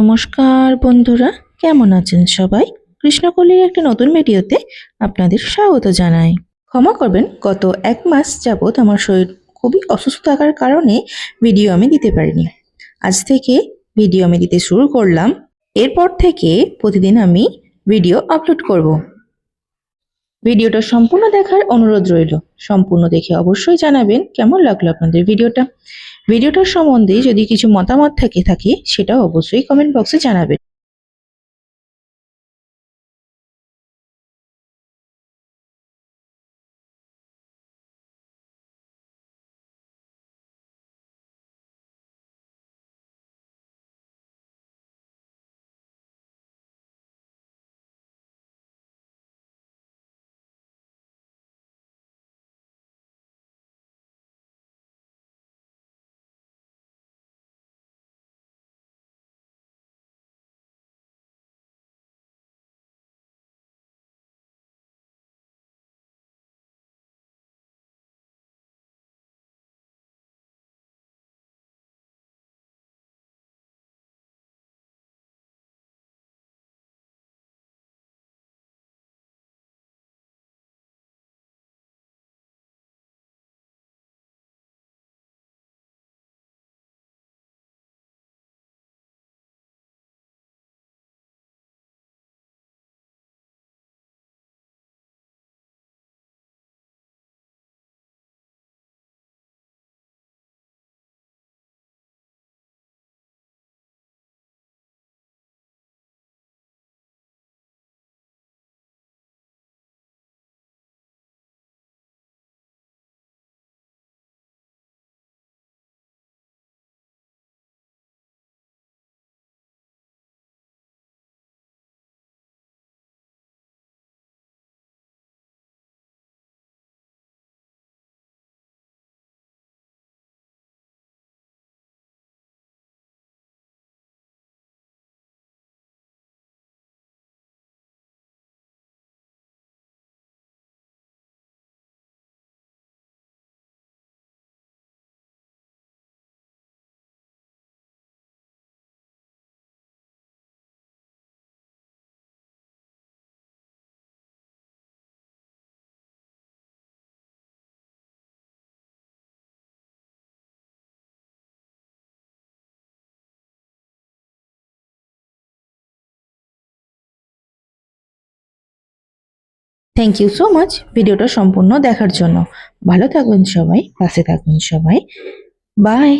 নমস্কার বন্ধুরা, কেমন আছেন সবাই? কৃষ্ণকলির একটা নতুন ভিডিওতে আপনাদের স্বাগত জানাই। ক্ষমা করবেন, গত 1 মাস যাবৎ আমার শরীর খুবই অসুস্থ থাকার কারণে ভিডিও আমি দিতে পারিনি। আজ থেকে ভিডিও আমি দিতে শুরু করলাম। এরপর থেকে প্রতিদিন আমি ভিডিও আপলোড করব। ভিডিওটা সম্পূর্ণ দেখার অনুরোধ রইল। সম্পূর্ণ দেখে অবশ্যই জানাবেন কেমন লাগলো আপনাদের ভিডিওটার সম্বন্ধে যদি কিছু মতামত থাকে সেটাও অবশ্যই কমেন্ট বক্সে জানাবেন। থ্যাংক ইউ সো মাচ ভিডিওটা সম্পূর্ণ দেখার জন্য। ভালো থাকবেন সবাই, পাশে থাকবেন সবাই। বাই।